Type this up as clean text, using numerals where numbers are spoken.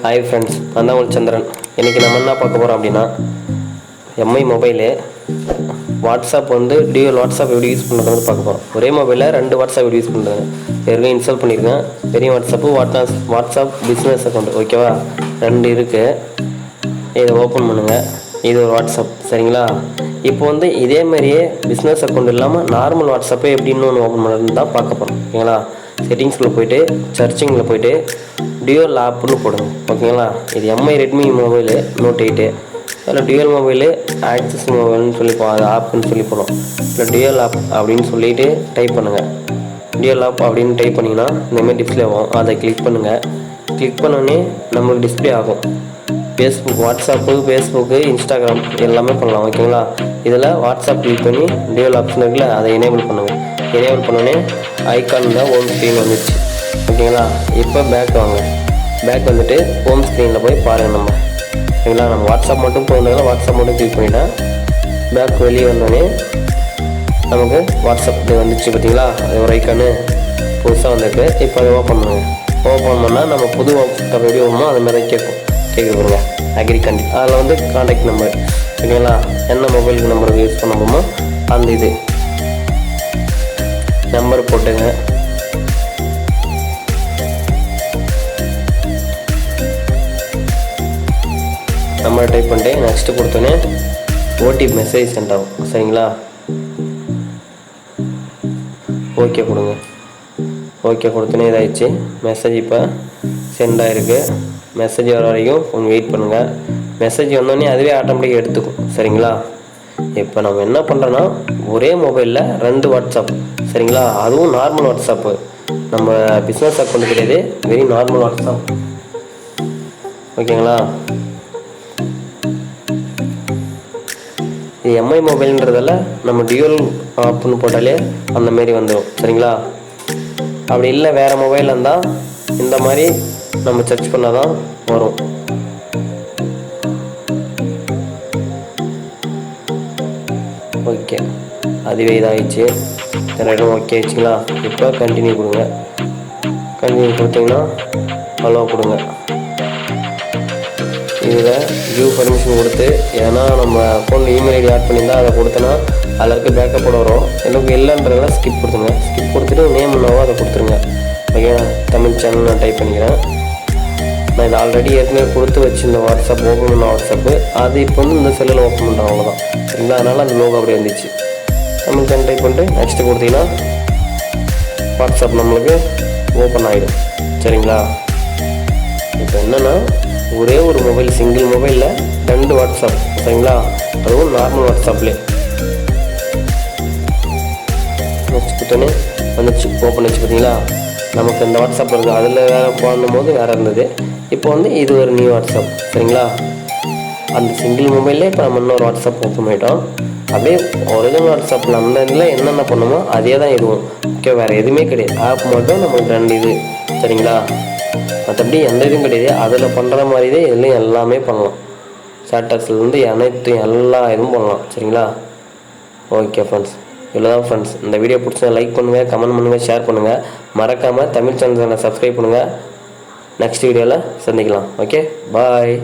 Hi friends, நான் தான் உங்கள் சந்திரன். இன்றைக்கி நம்ம என்ன பார்க்க போகிறோம் அப்படின்னா, Mi mobile WhatsApp dual WhatsApp எப்படி யூஸ் பண்ணுறது பார்க்க போகிறோம். ஒரே மொபைலில் 2 வாட்ஸ்அப் எப்படி யூஸ் பண்ணுறது ஏற்கனவே இன்ஸ்டால் பண்ணியிருக்கேன். பெரிய வாட்ஸ்அப்பு, வாட்ஸ்அப் பிஸ்னஸ் அக்கௌண்ட், ஓகேவா? 2 இருக்குது. இதை ஓப்பன் பண்ணுங்கள். இது ஒரு வாட்ஸ்அப், சரிங்களா? இப்போ இதேமாரியே பிஸ்னஸ் அக்கௌண்ட் இல்லாமல் நார்மல் வாட்ஸ்அப்பே எப்படின்னு ஒன்று ஓப்பன் பண்ணுறது தான் பார்க்க போகிறோம், ஓகேங்களா? செட்டிங்ஸில் போய்ட்டு சர்ச்சிங்கில் போய்ட்டு டியூவல் ஆப்னு போடுங்க, ஓகேங்களா? இது எம்ஐ ரெட்மி மொபைலு நோட் 8. அதில் டியூவல் மொபைலு ஆக்சஸ் மொபைல்னு சொல்லி ஆப்னு சொல்லி போடும். இல்லை டியூவல் ஆப் அப்படின்னு சொல்லிட்டு டைப் பண்ணுங்கள். டியூவல் ஆப் அப்படின்னு டைப் பண்ணிங்கன்னா இந்தமாதிரி டிஸ்பிளே ஆகும். அதை கிளிக் பண்ணுங்கள். கிளிக் பண்ணோடனே நம்மளுக்கு டிஸ்பிளே ஆகும். ஃபேஸ்புக்கு, இன்ஸ்டாகிராம் எல்லாமே பண்ணலாம், ஓகேங்களா? இதில் வாட்ஸ்அப் கிளிக் பண்ணி டியூவல் ஆப்ஷன் இருக்குல்ல, அதை எனேபிள் பண்ணுங்கள். எனேபிள் பண்ணோடனே ஐக்கான் தான் ஹோம் ஸ்க்ரீன் வந்துடுச்சு, ஓகேங்களா? இப்போ பேக் வாங்க. பேக் வந்துட்டு ஹோம் ஸ்க்ரீனில் போய் பாருங்கள். நம்ம ஓகேங்களா, நம்ம வாட்ஸ்அப் மட்டும் போகிறதுனால வாட்ஸ்அப் மட்டும் கிளிக் பண்ணிவிட்டேன். பேக் வெளியே வந்தோடனே நமக்கு வாட்ஸ்அப் வந்துடுச்சு, பார்த்தீங்களா? அது ஒரு ஐக்கானு புதுசாக வந்திருக்கு. இப்போ அதை ஓப்பன் பண்ணுங்கள். ஓப்பன் பண்ணால் நம்ம புது வாட்ஸ்அப் எப்படி வரணுமோ அது மாதிரி கேட்க கொடுங்க. அக்ரி அதில் கான்டாக்ட் நம்பர், ஓகேங்களா? என்ன மொபைலுக்கு நம்பருக்கு யூஸ் பண்ண போமோ அந்த இது நம்பர் போட்டுங்க. நம்பர் டைப் பண்ணிட்டு நெக்ஸ்ட்டு கொடுத்தோன்னே ஓடிபி மெசேஜ் சென்ட் ஆகும், சரிங்களா? ஓகே கொடுங்க. ஓகே கொடுத்தோன்னே இதாகிடுச்சு. மெசேஜ் இப்போ சென்ட் ஆகிருக்கு. மெசேஜ் வர வரைக்கும் கொஞ்சம் வெயிட் பண்ணுங்கள். மெசேஜ் வந்தோடனே அதுவே ஆட்டோமேட்டிக்காக எடுத்துக்கும், சரிங்களா? இப்போ நம்ம என்ன பண்ணுறோன்னா, ஒரே மொபைலில் 2 வாட்ஸ்அப், சரிங்களா? அதுவும் நார்மல் வாட்ஸ்அப்பு, நம்ம பிஸ்னஸ் அக்கௌண்ட் கிடையாது, வெரி நார்மல் வாட்ஸ்அப், ஓகேங்களா? இது எம்ஐ மொபைல்ன்றதால நம்ம டியூவல் ஆப்னு போட்டாலே அந்த மாரி வந்துடும், சரிங்களா? அப்படி இல்லை வேறு மொபைல் இருந்தால் இந்த மாதிரி நம்ம சர்ச் பண்ணால் தான் வரும். ஓகே, அதுவே இதாகிடுச்சு. ரெண்டும் ஓகே ஆயிடுச்சுங்களா? இப்போ கண்டினியூ கொடுங்க. கண்டினியூ கொடுத்தீங்கன்னா அலோ கொடுங்க. இதில் வியூ பர்மிஷன் கொடுத்து, ஏன்னா நம்ம அக்கௌண்ட் இமெயில் ஐடி ஆட் பண்ணியிருந்தால் அதை கொடுத்தோன்னா அதில் இருக்க பேக்கப்போட வரும். எனக்கு இல்லைன்றதெல்லாம் ஸ்கிப் கொடுத்துருங்க. ஸ்கிப் கொடுத்துட்டு நேம் என்னவோ அதை கொடுத்துருங்க, ஓகே? தமிழ் சேனல் நான் டைப் பண்ணிக்கிறேன். நான் இது ஆல்ரெடி ஏற்கனவே கொடுத்து வச்சுருந்த வாட்ஸ்அப் ஓப்பன் பண்ண வாட்ஸ்அப்பு, அது இப்போ இந்த செல்லில் ஓப்பன் பண்ணுறேன், அவ்வளோதான், சரிங்களா? அதனால் அந்த லோகோ அப்படி வந்துச்சு. தமிழ் சேனல் டைப் பண்ணிட்டு நெக்ஸ்ட்டு கொடுத்தீங்கன்னா வாட்ஸ்அப் நம்மளுக்கு ஓப்பன் ஆகிடும், சரிங்களா? இப்போ என்னென்னா, ஒரே ஒரு மொபைல், சிங்கிள் மொபைலில் 2 வாட்ஸ்அப், சரிங்களா? அதுவும் நார்மல் வாட்ஸ்அப்லேயே நெக்ஸ்ட் கொடுத்தோன்னே வந்துச்சு, ஓப்பன் வச்சு, பார்த்தீங்களா? நமக்கு இந்த வாட்ஸ்அப் இருக்குது, அதில் வேறு பண்ணும்போது வேறு இருந்தது. இப்போ இது ஒரு நியூ வாட்ஸ்அப், சரிங்களா? அந்த சிங்கிள் மொபைல்லே இப்போ நம்ம இன்னொரு வாட்ஸ்அப் ஓப்பன் பண்ணிட்டோம். அப்படியே ஒரிஜினல் வாட்ஸ்அப்பில் அந்த இதில் என்னென்ன பண்ணுமோ அதே தான் இதுவும், ஓகே? வேறு எதுவுமே கிடையாது. ஆப் மட்டும் நமக்கு 2 இது, சரிங்களா? மற்றபடி எந்த இதுவும் கிடையாது. அதில் பண்ணுற மாதிரியே இதுலேயும் எல்லாமே பண்ணலாம். ஸ்டேட்டஸ்லேருந்து அனைத்து எல்லா இதுவும் பண்ணலாம், சரிங்களா? ஓகே ஃப்ரெண்ட்ஸ், இவ்வளோதான் ஃப்ரெண்ட்ஸ். இந்த வீடியோ பிடிச்சா லைக் பண்ணுங்கள், கமெண்ட் பண்ணுங்கள், ஷேர் பண்ணுங்கள். மறக்காமல் தமிழ் சேனலை சப்ஸ்கிரைப் பண்ணுங்கள். நெக்ஸ்ட் வீடியோவில் சந்திக்கலாம், ஓகே? பாய்.